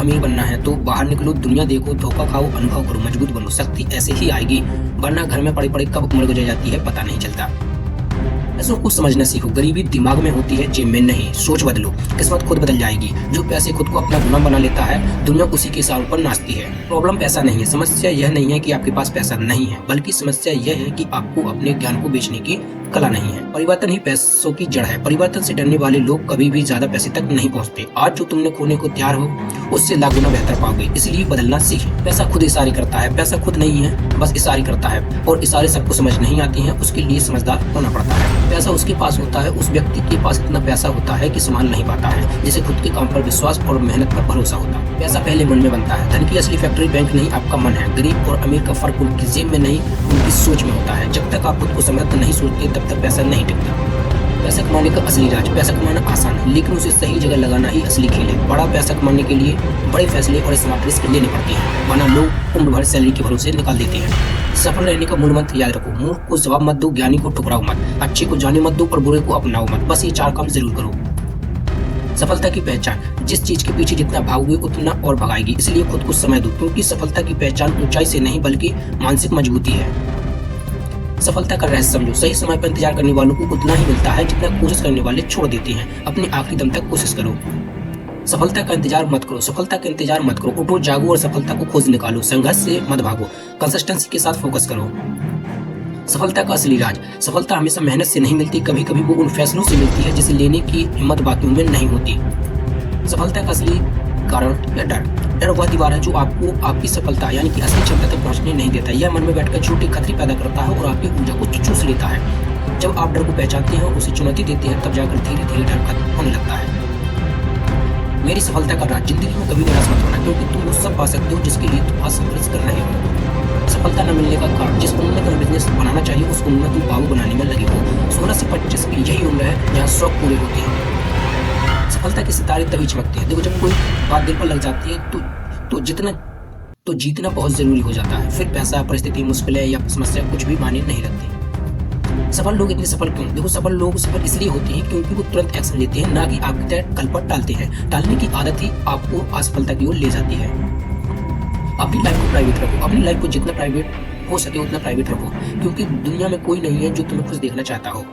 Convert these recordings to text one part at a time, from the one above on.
अमीर बनना है तो बाहर निकलो, दुनिया देखो, धोखा खाओ, अनुभव करो, मजबूत बनो। शक्ति ऐसे ही आएगी, वरना घर में पड़े पड़े कब उम्र गुजर जाती है पता नहीं चलता। पैसों को समझना सीखो, गरीबी दिमाग में होती है, जेब में नहीं। सोच बदलो, किस्मत खुद बदल जाएगी। जो पैसे खुद को अपना गुलाम बना लेता है, दुनिया उसी के इशारों पर नाचती है। प्रॉब्लम पैसा नहीं है, समस्या यह नहीं है कि आपके पास पैसा नहीं है, बल्कि समस्या यह है कि आपको अपने ज्ञान को बेचने की कला नहीं है। परिवर्तन ही पैसों की जड़ है। परिवर्तन से डरने वाले लोग कभी भी ज्यादा पैसे तक नहीं पहुंचते। आज जो तुमने खोने को तैयार हो, उससे लाख गुना बेहतर पाओगे। इसलिए बदलना सीखें। पैसा खुद इशारे करता है, पैसा खुद नहीं है, बस इशारे करता है, और इशारे सबको समझ नहीं आती हैं। उसके लिए समझदार होना पड़ता है। पैसा उसके पास होता है, उस व्यक्ति के पास इतना पैसा होता है कि संभाल नहीं पाता है, जिसे खुद के काम पर विश्वास और मेहनत पर भरोसा होता है। पैसा पहले मन में बनता है। धन की असली फैक्ट्री बैंक नहीं, आपका मन है। गरीब और अमीर का फर्क उनकी जेब में नहीं, उनकी सोच में होता है। जब तक आप खुद को समृद्ध नहीं सोचते, तब तक पैसा नहीं टिकता। पैसा कमाने का असली राज, पैसा कमाना आसान है, लेकिन उसे सही जगह लगाना ही असली खेल है। बड़ा पैसा कमाने के लिए बड़े फैसले और स्मार्ट रिस्क लेने पड़ते हैं, वरना लोग उम्र भर सैलरी के भरोसे निकाल देते हैं। सफल रहने का मूल मंत्र याद रखो, मूर्ख को जवाब मत दो, ज्ञानी को ठुकराओ मत, अच्छे को जाने मत दो और बुरे को अपनाओ मत। बस ये 4 काम जरूर करो। सफलता की पहचान, जिस चीज के पीछे जितना भागोगे उतना और भगाएगी, इसलिए खुद को समय दो, क्योंकि सफलता की पहचान ऊंचाई से नहीं बल्कि मानसिक मजबूती है। सफलता का रहस्य समझो, सही समय पर इंतजार करने वालों को उतना ही मिलता है जितना कोशिश करने वाले छोड़ देते हैं। अपने आखिरी दम तक कोशिश करो। सफलता का इंतजार मत करो, सफलता का इंतजार मत करो। उठो, जागो और सफलता को खोज निकालो। संघर्ष से मत भागो, कंसिस्टेंसी के साथ फोकस करो। सफलता का असली राज, सफलता हमेशा मेहनत से नहीं मिलती, कभी कभी वो उन फैसलों से मिलती है जिसे लेने की हिम्मत बाकियों में नहीं होती। सफलता का असली कारण या डर, डर वह दीवार है जो आपको आपकी सफलता यानी कि असली क्षमता तक पहुंचने नहीं देता। यह मन में बैठकर छोटे खतरे पैदा करता है और आपकी ऊर्जा को चूस लेता है। जब आप डर को पहचानते हैं और उसे चुनौती देते हैं, तब जाकर धीरे धीरे डर खत्म होने लगता है। मेरी सफलता का राज, जिंदगी में कभी निराश मत होना, क्योंकि तुम वो सब पा सकते हो जिसके लिए तुम आज संघर्ष कर रहे हो। सफलता न मिलने का कारण, जिस उम्र में तुम्हें बिजनेस बनाना चाहिए उस उम्र में तुम बाबू बनाने में लगे हो। 16 से 25 की यही उम्र है जहाँ शौक पूरे होते हैं। सफलता के सितारे तभी चमकते हैं। देखो, जब कोई बात दिल पर लग जाती है तो जीतना बहुत जरूरी हो जाता है। फिर पैसा, परिस्थिति, मुश्किलें या समस्या कुछ भी मायने नहीं रखती। सफल लोग इतने सफल क्यों? देखो, सफल लोग सफल इसलिए होते हैं क्योंकि वो तुरंत एक्शन लेते हैं, ना कि आपकी तरह कल पर टालते हैं। टालने की आदत ही आपको असफलता की ओर ले जाती है। अपनी लाइफ को प्राइवेट रखो, अपनी लाइफ को जितना प्राइवेट हो सके उतना प्राइवेट रखो, क्योंकि दुनिया में कोई नहीं है जो तुम्हें खुश देखना चाहता हो।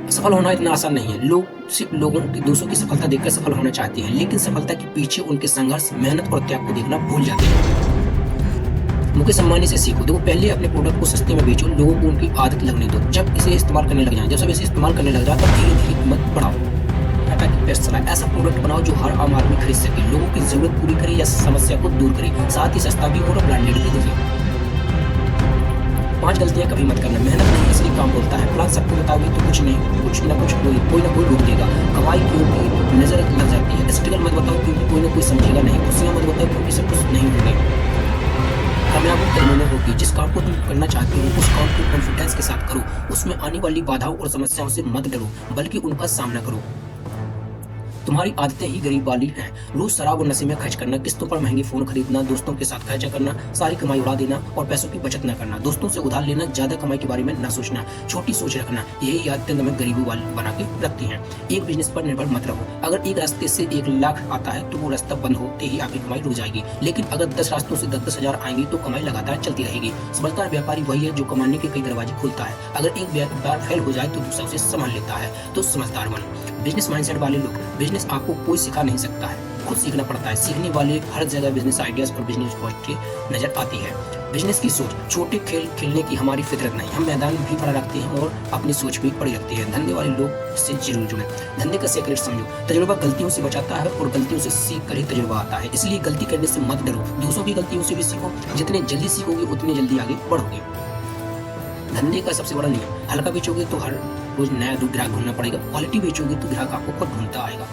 सफल होना इतना आसान नहीं है। लोग सिर्फ लोगों की दूसरों की सफलता देखकर सफल होना चाहते हैं, लेकिन सफलता के पीछे उनके संघर्ष, मेहनत और त्याग को देखना भूल जाते हैं। मुकेश अंबानी से सीखो। देखो, पहले अपने प्रोडक्ट को सस्ते में बेचो, लोगों को उनकी आदत लगने दो। जब इसे इस्तेमाल करने लग जाए, जब सब इसे इस्तेमाल करने लग जाए, तब धीरे धीरे कीमत बढ़ाओ। टाटा की बेस्ट सलाह, ऐसा प्रोडक्ट बनाओ जो हर आम आदमी खरीद सके, लोगों की जरूरत पूरी करे या समस्या को दूर करे, साथ ही सस्ता भी हो और ब्रांडेड भी दिखे। 5 गलतियां कभी मत करना। मेहनत नहीं इसलिए काम बोलता है। प्लान सबको बताओगे तो कुछ ना कुछ कोई ना कोई रोक देगा। कमाई क्योंकि नजर लग जाती है। स्ट्रगल मत बताओ क्योंकि कोई ना कोई समझेगा नहीं। खुशियां मत बताओ क्योंकि सब कुछ नहीं होंगे। कामयाबी करने में होगी। जिस काम को तुम करना चाहते हो उस काम को कॉन्फिडेंस के साथ करो। उसमें आने वाली बाधाओं और समस्याओं से मत डरो, बल्कि उनका सामना करो। तुम्हारी आदतें ही गरीब वाली हैं। रोज शराब और नशे में खर्च करना, किस्तों पर महंगे फोन खरीदना, दोस्तों के साथ खर्चा करना, सारी कमाई उड़ा देना और पैसों की बचत न करना, दोस्तों से उधार लेना, ज्यादा कमाई के बारे में न सोचना, छोटी सोच रखना, यही आदतें तुम्हें गरीबी वाली बना के रखती हैं। एक बिजनेस पर निर्भर मत रहो। अगर एक रास्ते से 1 लाख आता है तो वो रास्ता बंद होते ही आपकी कमाई रुक जाएगी, लेकिन अगर 10 रास्तों से 10-10 हजार आएंगी तो कमाई लगातार चलती रहेगी। समझदार व्यापारी वही है जो कमाने के कई दरवाजे खोलता है। अगर एक व्यापार फेल हो जाए तो दूसरा उसे संभाल लेता है। तो समझदार बनो। बिजनेस माइंडसेट वाले लोग, बिजनेस आपको कोई सिखा नहीं सकता है, खुद सीखना पड़ता है। सीखने वाले हर जगह बिजनेस आइडियाज और बिजनेस पॉजिटिव नजर आती है। बिजनेस की सोच, छोटे खेल खेलने की हमारी फितरत नहीं। हम मैदान भी बड़ा रखते हैं और अपनी सोच भी बड़ी रखते हैं। धंधे वाले लोग इससे जरूर जुड़े। धंधे का सीक्रेट समझो, तजुर्बा गलतियों से बचाता है और गलतियों से सीख कर ही तजुर्बा आता है। इसलिए गलती करने से मत डरो, दूसरों की गलतियों से भी सीखो। जितने जल्दी सीखोगे उतनी जल्दी आगे बढ़ोगे। धंधे का सबसे बड़ा नियम, हल्का बेचोगे तो हर रोज नया ग्राहक ढूंढना पड़ेगा, क्वालिटी बेचोगे तो ग्राहक आपको खुद ढूंढता आएगा।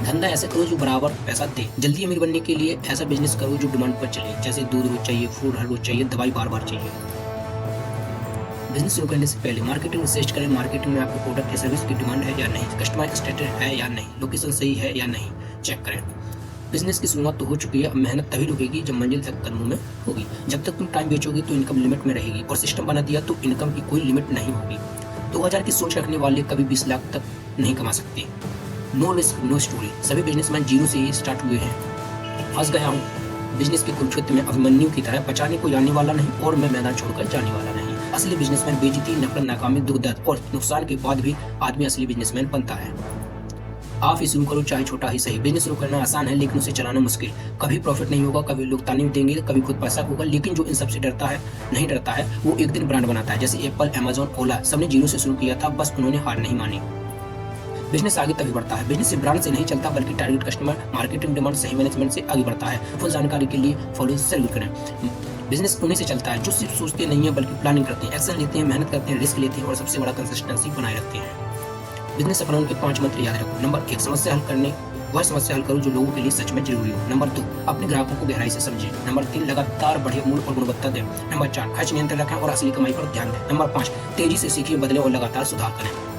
धंधा ऐसा करो जो बराबर पैसा दे। जल्दी अमीर बनने के लिए ऐसा बिजनेस करो जो डिमांड पर चले, जैसे दूध रोज चाहिए, फूड हर रोज चाहिए, दवाई बार बार चाहिए। बिजनेस शुरू करने से पहले मार्केटिंग रिसर्च करें। मार्केटिंग में आपके प्रोडक्ट या सर्विस की डिमांड है या नहीं, कस्टमर स्टेटस है या नहीं, लोकेशन सही है या नहीं, चेक करें। बिजनेस की शुरुआत तो हो चुकी है, अब मेहनत तभी रुकेगी जब मंजिल तक कदमों में होगी। जब तक तुम टाइम बेचोगे तो इनकम लिमिट में रहेगी, और सिस्टम बना दिया तो इनकम की कोई लिमिट नहीं होगी। 2000 की सोच रखने वाले कभी 20 लाख तक नहीं कमा सकते। No risk no story. सभी बिजनेसमैन जीरो से ही स्टार्ट हुए हैं। फंस गया हूँ बिजनेस के कुरुक्षेत्र में अभिमन्यु की तरह, बचाने कोई आने वाला नहीं और मैं मैदान छोड़कर जाने वाला नहीं। असली बिजनेसमैन बेइज्जती, नफरत, नाकामी, दुख दर्द और नुकसान के बाद भी आदमी असली बिजनेसमैन बनता है। आप ही शुरू करो, चाहे छोटा ही सही। बिजनेस शुरू करना आसान है लेकिन उसे चलाना मुश्किल। कभी प्रॉफिट नहीं होगा, कभी लोग ताने देंगे, कभी खुद पैसा होगा, लेकिन जो इन सबसे नहीं डरता है वो एक दिन ब्रांड बनाता है। जैसे एप्पल, अमेजोन, ओला, सबने जीरो से शुरू किया था, बस उन्होंने हार नहीं मानी। बिजनेस आगे तभी बढ़ता है। बिजनेस से ब्रांड से नहीं चलता बल्कि टारगेट कस्टमर, मार्केटिंग, डिमांड, सही मैनेजमेंट से आगे बढ़ता है। फुल जानकारी के लिए फॉलो जरूर करें। बिजनेस उन्हीं से चलता है जो सिर्फ सोचते नहीं है बल्कि प्लानिंग करते हैं, एक्शन लेते हैं, मेहनत करते हैं, रिस्क लेते हैं और सबसे बड़ा कंसिस्टेंसी बनाए रखते हैं। बिजनेस सफल होने के 5 मंत्र याद रखो। नंबर 1, समस्या हल करने वह समस्या हल करो जो लोगों के लिए सच में जरूरी हो। नंबर 2, अपने ग्राहकों को गहराई से समझें। नंबर 3, लगातार बढ़े मूल्य और गुणवत्ता दें। नंबर 4, खर्च नियंत्रण रखें और असली कमाई पर ध्यान दें। नंबर 5, तेजी से सीखिए, बदलें और लगातार सुधार करें।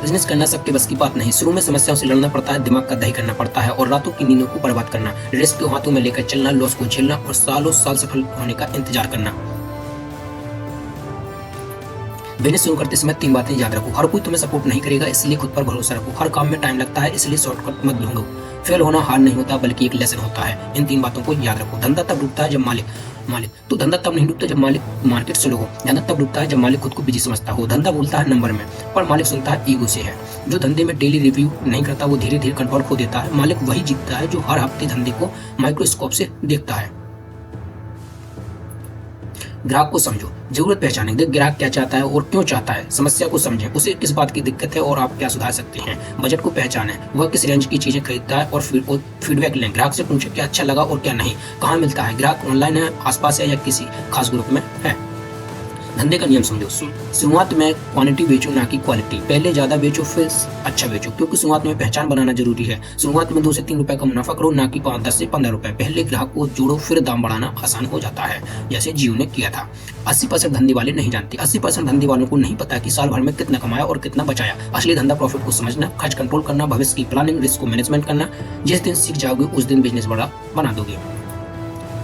बिजनेस करना सबके बस की बात नहीं। शुरू में समस्याओं से लड़ना पड़ता है, दिमाग का दही करना पड़ता है और रातों की नींदों को बर्बाद करना, रिस्क को हाथों में लेकर चलना, लॉस को झेलना और सालों साल सफल होने का इंतजार करना। बिजनेस शुरू करते समय 3 बातें याद रखो। हर कोई तुम्हें सपोर्ट नहीं करेगा, इसलिए खुद पर भरोसा रखो। हर काम में टाइम लगता है, इसलिए शॉर्टकट मत ढूंढो। फेल होना हार नहीं होता बल्कि एक लेसन होता है। इन 3 बातों को याद रखो। धंधा तब डूबता है जब मालिक तो धंधा तब नहीं डूबता जब मार्केट स्लो हो। धंधा तब डूबता है जब मालिक खुद को बिजी समझता हो। धंधा बोलता है नंबर में, पर मालिक सुनता है ईगो से है। जो धंधे में डेली रिव्यू नहीं करता वो धीरे धीरे कंट्रोल खो देता है। मालिक वही जीतता है जो हर हफ्ते धंधे को माइक्रोस्कोप से देखता है। ग्राहक को समझो, जरूरत पहचानें। ग्राहक क्या चाहता है और क्यों चाहता है। समस्या को समझें, उसे किस बात की दिक्कत है और आप क्या सुधार सकते हैं। बजट को पहचानें, वह किस रेंज की चीजें खरीदता है और फीडबैक लें। ग्राहक से पूछें क्या अच्छा लगा और क्या नहीं। कहाँ मिलता है, ग्राहक ऑनलाइन है, आसपास है या किसी खास ग्रुप में है। धंधे का नियम समझो। शुरुआत में क्वांटिटी बेचो ना कि क्वालिटी। पहले ज्यादा बेचो फिर अच्छा बेचो, क्योंकि शुरुआत में पहचान बनाना जरूरी है। शुरुआत में 2 से 3 रुपए का मुनाफा करो, ना कि 10 से 15 रुपए। पहले ग्राहक को जोड़ो फिर दाम बढ़ाना आसान हो जाता है, जैसे जियो ने किया था। 80% धंधे वाले नहीं जानते। 80% धंधे वालों को नहीं पता कि साल भर में कितना कमाया और कितना बचाया। असली धंधा प्रॉफिट को समझना, खर्च कंट्रोल करना, भविष्य की प्लानिंग, रिस्क को मैनेजमेंट करना। जिस दिन सीख जाओगे उस दिन बिजनेस बड़ा बना दोगे।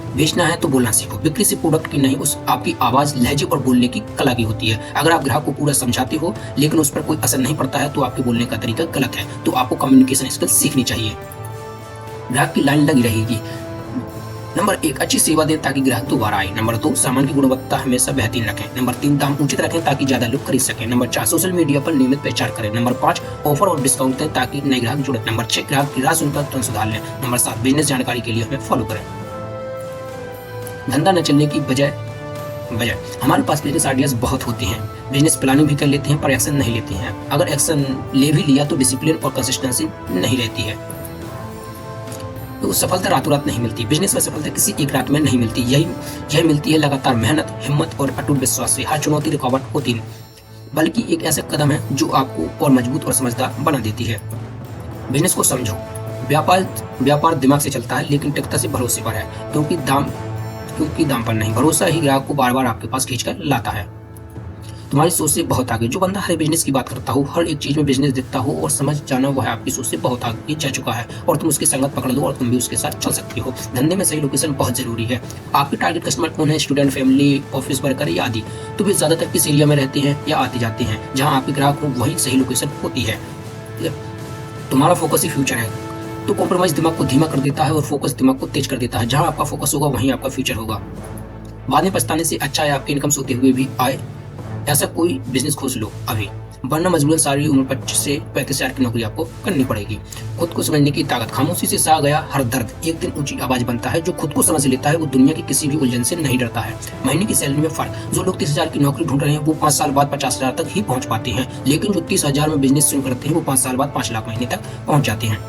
बेचना है तो बोलना सीखो। बिक्री से प्रोडक्ट की नहीं, उस आपकी आवाज, लहजे और बोलने की कला की होती है। अगर आप ग्राहक को पूरा समझाते हो लेकिन उस पर कोई असर नहीं पड़ता है तो आपके बोलने का तरीका गलत है। तो आपको कम्युनिकेशन स्किल सीखनी चाहिए। ग्राहक की लाइन लगी रहेगी। नंबर 1, अच्छी सेवा दें ताकि ग्राहक दोबारा आए। नंबर 2, सामान की गुणवत्ता हमेशा बेहतरीन रखें। नंबर 3, दाम उचित रखें ताकि ज्यादा लोग खरीद सकें। नंबर 4, सोशल मीडिया पर नियमित प्रचार करें। नंबर 5, ऑफर और डिस्काउंट दें ताकि नए ग्राहक जुड़े। नंबर 6, ग्राहक की राय सुनकर तुरंत सुधार लें। नंबर 7, बिजनेस जानकारी के लिए हमें फॉलो करें। धंधा न चलने की बजाय हमारे पास बिजनेस आइडियाज बहुत होते हैं। बिजनेस प्लानिंग भी कर लेते हैं पर एक्शन नहीं लेते हैं। अगर एक्शन ले भी लिया तो डिसिप्लिन और कंसिस्टेंसी नहीं रहती है। तो सफलता रातों रात नहीं मिलती। बिजनेस में सफलता किसी एक रात में नहीं मिलती। यह मिलती है लगातार मेहनत, हिम्मत और अटूट विश्वास से। हर चुनौती रुकावट होती है, बल्कि एक ऐसा कदम है जो आपको और मजबूत और समझदार बना देती है। बिजनेस को समझो। व्यापार दिमाग से चलता है लेकिन टिकता से भरोसे पर है, क्योंकि दाम पर नहीं, भरोसा ही ग्राहक को बार बार आपके पास खींचकर लाता है। तुम्हारी सोच से बहुत आगे। जो बंदा हर बिजनेस की बात करता हो, हर एक चीज में बिजनेस देखता हो और समझ जाना, वह आपकी सोच से बहुत आगे जा चुका है और तुम उसकी संगत पकड़ लो और तुम भी उसके साथ चल सकते हो। धंधे में सही लोकेशन बहुत जरूरी है। आपके टारगेट कस्टमर कौन है? स्टूडेंट, फैमिली, ऑफिस वर्कर या आदि। तो वे ज्यादातर किस एरिया में रहते हैं या आते जाते हैं? जहाँ आपके ग्राहक हो वही सही लोकेशन होती है। तुम्हारा फोकस ही फ्यूचर है। तो कॉम्प्रोमाइज दिमाग को धीमा कर देता है और फोकस दिमाग को तेज कर देता है। जहां आपका फोकस होगा वहीं आपका फ्यूचर होगा। बाद में पछताने से अच्छा है आपकी इनकम सोते हुए भी आए, ऐसा कोई बिजनेस खोज लो अभी, वरना मजबूरन सारी उम्र 25 से 35 हजार की नौकरी आपको करनी पड़ेगी। खुद को समझने की ताकत। खामोशी से सहा गया हर दर्द एक दिन ऊंची आवाज बनता है। जो खुद को समझ लेता है वो दुनिया की किसी भी उलझन से नहीं डरता है। महीने की सैलरी में फर्क। जो लोग 30 हजार की नौकरी ढूंढ रहे हैं वो 5 साल बाद 50 हजार तक ही पहुंच पाते हैं, लेकिन जो 30 हजार में बिजनेस शुरू करते हैं वो 5 साल बाद 5 लाख महीने तक पहुंच जाते हैं।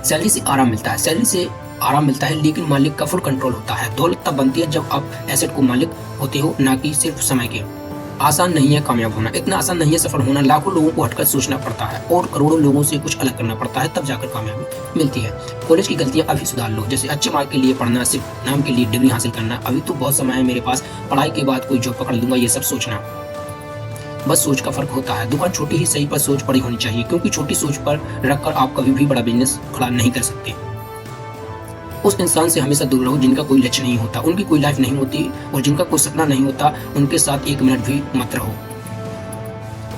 सैलरी से आराम मिलता है, लेकिन मालिक का फुल कंट्रोल होता है। दौलत तब बनती है जब आप एसेट को मालिक होते हो, ना कि सिर्फ समय के। आसान नहीं है कामयाब होना, इतना आसान नहीं है सफल होना। लाखों लोगों को हटकर सोचना पड़ता है और करोड़ों लोगों से कुछ अलग करना पड़ता है, तब जाकर कामयाबी मिलती है। कॉलेज की गलतियां अभी सुधार लो, जैसे अच्छे मार्क के लिए पढ़ना, सिर्फ नाम के लिए डिग्री हासिल करना। अभी तो बहुत समय है मेरे पास, पढ़ाई के बाद कोई जॉब पकड़ लूंगा, ये सब सोचना बस सोच का फर्क होता है। दुकान छोटी ही सही पर सोच बड़ी होनी चाहिए, क्योंकि छोटी सोच पर रखकर आप कभी भी बड़ा बिजनेस खड़ा नहीं कर सकते। उस इंसान से हमेशा दूर रहो जिनका कोई लक्ष्य नहीं होता, उनकी कोई लाइफ नहीं होती, और जिनका कोई सपना नहीं होता उनके साथ 1 मिनट भी मत रहो।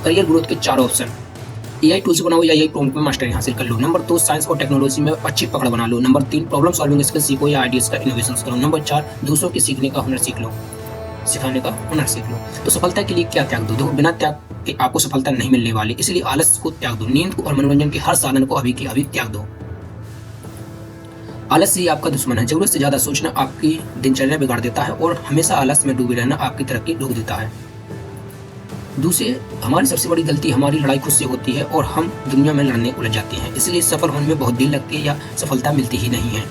करियर ग्रोथ के 4 ऑप्शन। एआई टूल्स बनाओ या एआई प्रॉम्प्ट में मास्टरी हासिल कर लो। नंबर 2, साइंस और टेक्नोलॉजी में अच्छी पकड़ बना लो। नंबर 3, प्रॉब्लम सॉल्विंग स्किल सीखो या आइडियाज का इनोवेशन करो। नंबर 4, दूसरों के सीखने का हुनर सीख लो, सिखाने का हुनर सीख लो। तो सफलता के लिए क्या त्याग दो? देखो, बिना त्याग के आपको सफलता नहीं मिलने वाली, इसलिए आलस को त्याग दो। नींद को और मनोरंजन के हर साधन को अभी के अभी त्याग दो। आलस ही आपका दुश्मन है। जरूरत से ज्यादा सोचना आपकी दिनचर्या बिगाड़ देता है और हमेशा आलस में डूबे रहना आपकी तरक्की रोक देता है। दूसरे, हमारी सबसे बड़ी गलती हमारी लड़ाई खुद से होती है और हम दुनिया में लड़ने उलझ जाते हैं, इसलिए सफल होने में बहुत देर लगती है या सफलता मिलती ही नहीं है।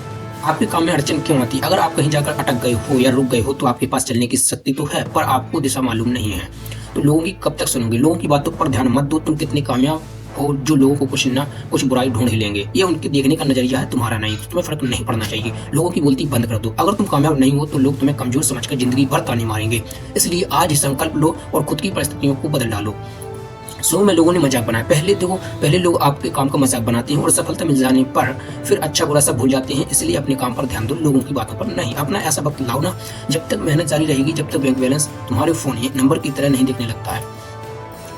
आपके काम में अड़चन क्यों आती है? अगर आप कहीं जाकर अटक गए हो या रुक गए हो तो आपके पास चलने की शक्ति तो है, पर आपको दिशा मालूम नहीं है। तो लोगों की कब तक सुनोगे? लोगों की बातों पर ध्यान मत दो। तुम कितने कामयाब हो, जो लोगों को कुछ ना कुछ बुराई ढूंढ ही लेंगे। ये उनके देखने का नजरिया है, तुम्हारा नहीं। तो तुम्हें फर्क नहीं पड़ना चाहिए। लोगों की बोलती बंद कर दो। अगर तुम कामयाब नहीं हो तो लोग तुम्हें कमजोर समझकर जिंदगी भर ताने मारेंगे। इसलिए आज ही संकल्प लो और खुद की परिस्थितियों को बदल डालो। शुरू में लोगों ने मजाक बनाया। पहले लोग आपके काम का मजाक बनाते हैं और सफलता मिल जाने पर फिर अच्छा बुरा सब भूल जाते हैं। इसलिए अपने काम पर ध्यान दो, लोगों की बातों पर नहीं। अपना ऐसा वक्त लाओ ना जब तक मेहनत जारी रहेगी, जब तक बैंक बैलेंस तुम्हारे फोन ये नंबर की तरह नहीं दिखने लगता है।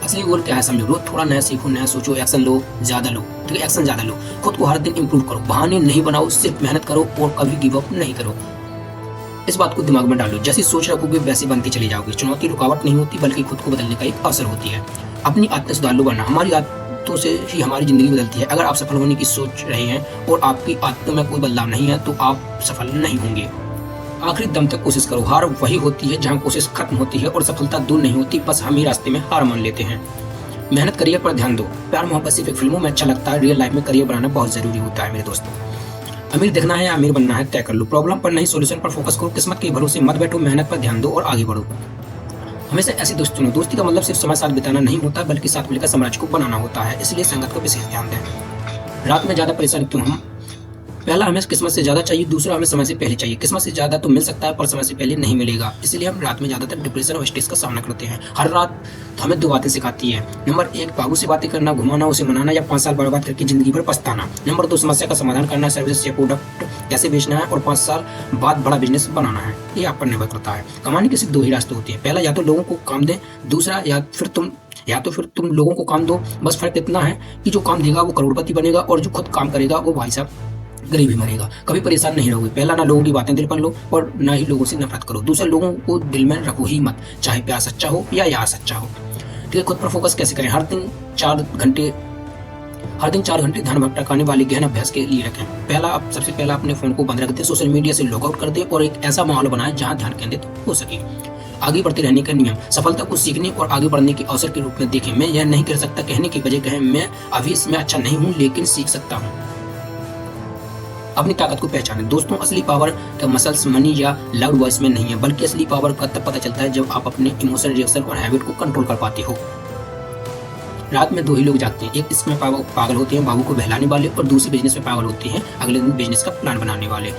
असली गोल क्या है समझो। रोज थोड़ा नया सीखो, नया सोचो, एक्शन लो, ज्यादा लो। ठीक है, एक्शन ज्यादा लो। खुद को हर दिन इंप्रूव करो। बहाने नहीं बनाओ, सिर्फ मेहनत करो और कभी गिव अप नहीं करो। इस बात को दिमाग में डालो। जैसी सोच रखोगे वैसी बनती चली जाओगी। चुनौती रुकावट नहीं होती बल्कि खुद को बदलने का एक अवसर होती है। अपनी आदतें सुधार लो, वरना हमारी आदतों से ही हमारी जिंदगी बदलती है। अगर आप सफल होने की सोच रहे हैं और आपकी आदतों में कोई बदलाव नहीं है तो आप सफल नहीं होंगे। आखिरी दम तक कोशिश करो। हार वही होती है जहां कोशिश खत्म होती है और सफलता दूर नहीं होती, बस हम ही रास्ते में हार मान लेते हैं। मेहनत करियर पर ध्यान दो। प्यार मोहब्बत सिर्फ एक फिल्मों में अच्छा लगता है, रियल लाइफ में करियर बनाना बहुत जरूरी होता है मेरे दोस्तों। अमीर दिखना है या अमीर बनना है, तय कर लो। प्रॉब्लम पर नहीं, सोल्यूशन पर फोकस करो। किस्मत के भरोसे मत बैठो, मेहनत पर ध्यान दो और आगे बढ़ो। हमेशा ऐसे दोस्त चुनो। दोस्ती का मतलब सिर्फ समय साथ बिताना नहीं होता बल्कि साथ मिलकर साम्राज्य को बनाना होता है, इसलिए संगत को विशेष ध्यान दें। रात में ज्यादा परेशान क्यों हम? पहला, हमें किस्मत से ज्यादा चाहिए। दूसरा, हमें समय से पहले चाहिए। किस्मत से ज्यादा तो मिल सकता है पर समय से पहले नहीं मिलेगा, इसलिए हम रात में ज्यादातर डिप्रेशन और स्ट्रेस का सामना करते हैं। हर रात हमें 2 बातें सिखाती है। नंबर 1, बाबू से बातें करना, घुमाना, उसे मनाना या 5 साल बर्बाद करके जिंदगी भर पछताना। नंबर 2, समस्या का समाधान करना, सर्विस या प्रोडक्ट कैसे बेचना है और 5 साल बाद बड़ा बिजनेस बनाना है। ये आप पर निर्भर करता है। कमाने के सिर्फ 2 ही रास्ते होते हैं। पहला, या तो लोगों को काम दें। दूसरा, या फिर तुम लोगों को काम दो। बस फर्क इतना है कि जो काम देगा वो करोड़पति बनेगा और जो खुद काम करेगा वो भाई साहब गरीब ही मरेगा। कभी परेशान नहीं रहोगे। पहला, ना लोगों की बातें दिल पर लो और ना ही लोगों से नफरत करो। दूसरा, लोगों को दिल में रखो ही मत, चाहे प्यार सच्चा हो या यार सच्चा हो। ठीक है, खुद पर फोकस कैसे करें? हर दिन 4 घंटे ध्यान भटकाने वाले गहन अभ्यास के लिए रखें। सबसे पहला अपने फोन को बंद रख दें, सोशल मीडिया से लॉग आउट कर दें और एक ऐसा माहौल बनाएं जहां ध्यान केंद्रित हो सके। आगे बढ़ते रहने का नियम। सफलता को सीखने और आगे बढ़ने के अवसर के रूप में देखें। मैं यह नहीं कर सकता कहने की बजाय कहें, मैं अभी इसमें अच्छा नहीं हूं लेकिन सीख सकता हूं। अपनी ताकत को पहचानें। दोस्तों, असली पावर का मसल्स, मनी या लाउड वॉइस में नहीं है, बल्कि असली पावर का तब पता चलता है जब आप अपने इमोशन, रिएक्शन और हैबिट को कंट्रोल कर पाते हो। रात में 2 ही लोग जागते हैं। एक इसमें पागल होते हैं, बाबू को बहलाने वाले, और दूसरे बिजनेस में पागल होते हैं, अगले दिन बिजनेस का प्लान बनाने वाले।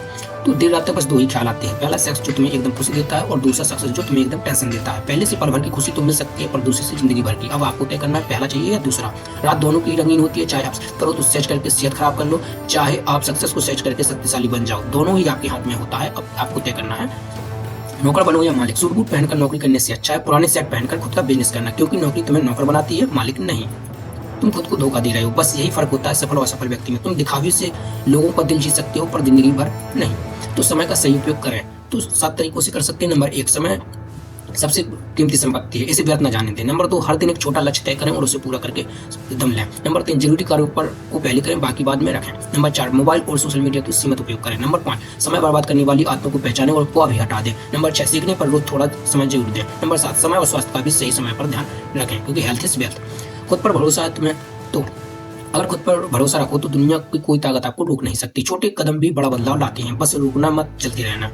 तो देर रात तक बस 2 ही ख्याल आते हैं। पहला सेक्स जो तुम्हें एकदम खुशी देता है और दूसरा सक्सेस जो तुम्हें एकदम टेंशन देता है। पहले से पल भर की खुशी तो मिल सकती है पर दूसरे से जिंदगी भर की। अब आपको तय करना है पहला चाहिए या दूसरा। रात दोनों की रंगीन होती है, चाहे आप करो तो सेच करके सेहत खराब कर लो, चाहे आप सक्सेस को सेच करके शक्तिशाली बन जाओ। दोनों ही आपके हाथ में होता है। अब आपको तय करना है नौकर बनो या मालिक। सूट बूट पहनकर नौकरी करने से अच्छा है पुराने सेट पहनकर खुद का बिजनेस करना, क्योंकि नौकरी तुम्हें नौकर बनाती है, मालिक नहीं। तुम खुद को धोखा दे रहे हो, बस यही फर्क होता है सफल और असफल व्यक्ति में। तुम दिखावे से लोगों का दिल जीत सकते हो पर जिंदगी भर नहीं। तो समय का सही उपयोग करें तो 7 तरीकों से कर सकते हैं। नंबर 1, समय सबसे कीमती संपत्ति है, इसे व्यर्थ न जाने दें। नंबर 2, हर दिन एक छोटा लक्ष्य तय करें और उसे पूरा करके दम लें। नंबर 3, जरूरी कार्यों पर को पहले करें, बाकी बाद में रखें। नंबर 4, मोबाइल और सोशल मीडिया का सीमित उपयोग करें। नंबर 5, समय बर्बाद करने वाली आदतों को पहचानें और को अभी हटा दें। नंबर 6, सीखने पर रोज थोड़ा समय जरूर दें। नंबर 7, समय और स्वास्थ्य का भी सही समय पर ध्यान रखें, क्योंकि हेल्थ इज वेल्थ। खुद पर भरोसा है तुम्हें तो अगर खुद पर भरोसा रखो तो दुनिया की कोई ताकत आपको रोक नहीं सकती। छोटे कदम भी बड़ा बदलाव लाते हैं, बस रुकना मत, चलते रहना।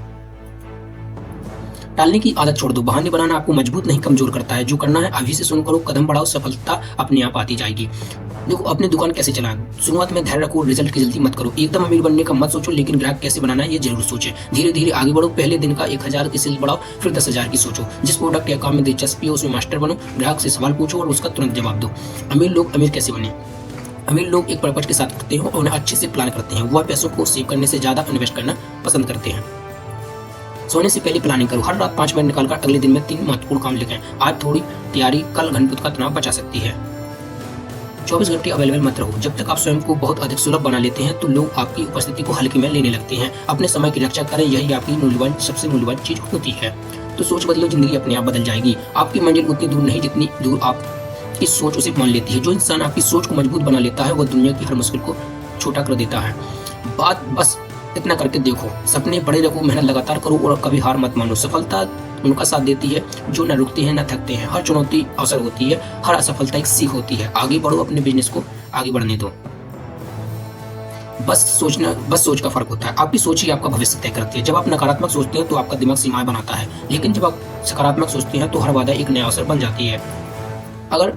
टालने की आदत छोड़ दो। बहाने बनाना आपको मजबूत नहीं कमजोर करता है। जो करना है अभी से शुरू करो, कदम बढ़ाओ, सफलता अपने आप आती जाएगी। देखो, अपनी दुकान कैसे चलाएं। शुरुआत में धैर्य रखो, रिजल्ट की जल्दी मत करो। एकदम अमीर बनने का मत सोचो, लेकिन ग्राहक कैसे बनाना है ये जरूर सोचें। धीरे धीरे आगे बढ़ो। पहले दिन का 1000 की सेल बढ़ाओ, फिर 10,000 की सोचो। जिस प्रोडक्ट या काम में दिलचस्पी हो उसमें मास्टर बनो। ग्राहक से सवाल पूछो और उसका तुरंत जवाब दो। अमीर लोग अमीर कैसे बने? अमीर लोग एक पर्पज के साथ करते हैं और उन्हें अच्छे से प्लान करते हैं। वह पैसों को सेव करने से ज्यादा इन्वेस्ट करना पसंद करते हैं। सोने से पहले प्लानिंग करो। हर रात 5 मिनट निकालकर अगले दिन में 3 महत्वपूर्ण काम लिखें। आज थोड़ी तैयारी कल घंटों का तनाव बचा सकती है। 24 घंटे अवेलेबल मत रहो। जब तक आप स्वयं को बहुत अधिक सुलभ बना लेते हैं तो लोग आपकी उपस्थिति को हल्के में लेने लगते हैं। अपने समय की रक्षा करें, यही आपकी सबसे मूल्यवान चीज होती है। तो सोच बदलो, जिंदगी अपने आप बदल जाएगी। आपकी मंजिल उतनी दूर नहीं जितनी दूर आपकी सोच उसे मान लेती है। जो इंसान आपकी सोच को मजबूत बना लेता है वह दुनिया की हर मुश्किल को छोटा कर देता है। बात बस इतना करके देखो, सपने बड़े रखो, मेहनत लगातार करो और कभी हार मत मानो। सफलता उनका साथ देती है जो न रुकते हैं न थकते हैं। हर चुनौती अवसर होती है, हर असफलता एक सीख होती है। आगे बढ़ो, अपने बिजनेस को आगे बढ़ने दो। बस सोच का फर्क होता है। आपकी सोच ही आपका भविष्य तय करती है। जब आप नकारात्मक सोचते हैं तो आपका दिमाग सीमाएं बनाता है, लेकिन जब आप सकारात्मक सोचते हैं तो हर बाधा एक नया अवसर बन जाती है। अगर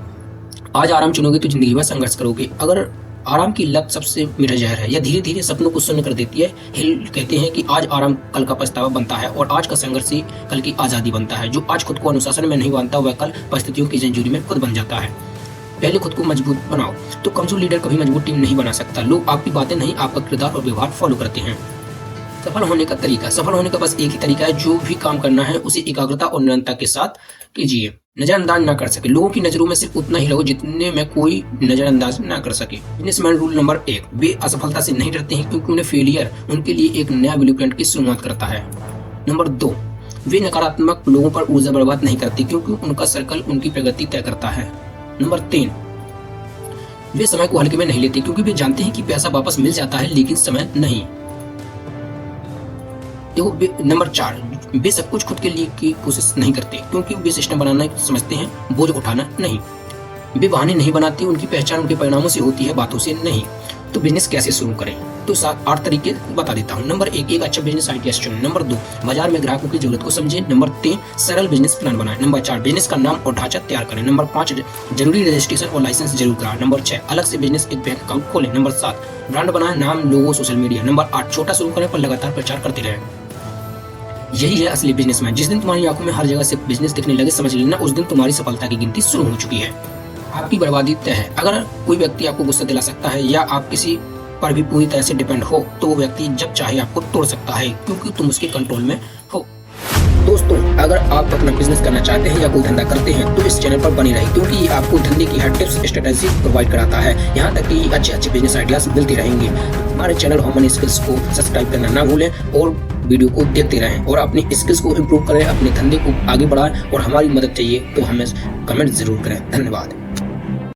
आज आराम चुनोगे तो जिंदगी में संघर्ष करोगे। अगर आराम की लत सबसे मीठा जहर है, यह धीरे धीरे सपनों को शून्य कर देती है। हिल कहते हैं कि आज आराम कल का पछतावा बनता है और आज का संघर्ष ही कल की आजादी बनता है। जो आज खुद को अनुशासन में नहीं बांधता वह कल परिस्थितियों की जंजीर में खुद बन जाता है। पहले खुद को मजबूत बनाओ। तो कमजोर लीडर कभी मजबूत टीम नहीं बना सकता। लोग आपकी बातें नहीं, आपका किरदार और व्यवहार फॉलो करते हैं। सफल होने का तरीका, सफल होने का बस एक ही तरीका है, जो भी काम करना है उसे एकाग्रता और निरंतरता के साथ कीजिए। नजरअंदाज ना कर सके। लोगों की नजरों में सिर्फ उतना ही रहो जितने में कोई नजरअंदाज ना कर सके। बिजनेसमैन रूल नंबर 1, वे असफलता से नहीं डरते हैं क्योंकि उन्हें फेलियर उनके लिए एक नया ब्लूप्रिंट की शुरुआत करता है। नंबर 2, वे नकारात्मक लोगों पर ऊर्जा बर्बाद नहीं करते क्योंकि उनका सर्कल उनकी प्रगति तय करता है। नंबर 3, वे समय को हल्के में नहीं लेते क्योंकि वे जानते हैं कि पैसा वापस मिल जाता है लेकिन समय नहीं। देखो, नंबर 4, वे सब कुछ खुद के लिए की कोशिश नहीं करते क्योंकि वे सिस्टम बनाना समझते हैं, बोझ उठाना नहीं। वे बहाने नहीं बनाते, उनकी पहचान उनके परिणामों से होती है, बातों से नहीं। तो बिजनेस कैसे शुरू करें? तो 8 तरीके बता देता हूँ। नंबर 1, एक अच्छा बिजनेस आइडिया चुनें। नंबर 2, बाजार में ग्राहकों की जरूरत को समझें। नंबर 3, सरल बिजनेस प्लान बनाएं। नंबर 4, बिजनेस का नाम और ढांचा तैयार करें। नंबर 5, जरूरी रजिस्ट्रेशन और लाइसेंस जरूर कराएं। नंबर 6, अलग से बिजनेस एक बैंक अकाउंट खोलें। नंबर 7, ब्रांड बनाएं, नाम, लोगो, सोशल मीडिया। नंबर 8, छोटा शुरू करें पर लगातार प्रचार करते रहें। यही है असली बिजनेसमैन। जिस दिन तुम्हारी आंखों में हर जगह से बिजनेस दिखने लगे, समझ लेना उस दिन तुम्हारी सफलता की गिनती शुरू हो चुकी है। आपकी बर्बादी तय है। अगर कोई व्यक्ति आपको गुस्सा दिला सकता है या आप किसी पर भी पूरी तरह से डिपेंड हो तो वो व्यक्ति जब चाहे आपको तोड़ सकता है क्योंकि तुम उसके कंट्रोल में हो। दोस्तों, अगर आप अपना बिजनेस करना चाहते हैं या कोई धंधा करते हैं तो इस चैनल पर बने रहिए क्योंकि ये आपको धंधे की हर टिप्स स्ट्रेटेजी प्रोवाइड कराता है। यहाँ तक कि अच्छे बिजनेस आइडियाज मिलते रहेंगे। हमारे चैनल होम मनी स्किल्स को सब्सक्राइब करना ना भूलें और वीडियो को देखते रहें और अपनी स्किल्स को इम्प्रूव करें, अपने धंधे को आगे बढ़ाएं। और हमारी मदद चाहिए तो हमें कमेंट जरूर करें। धन्यवाद।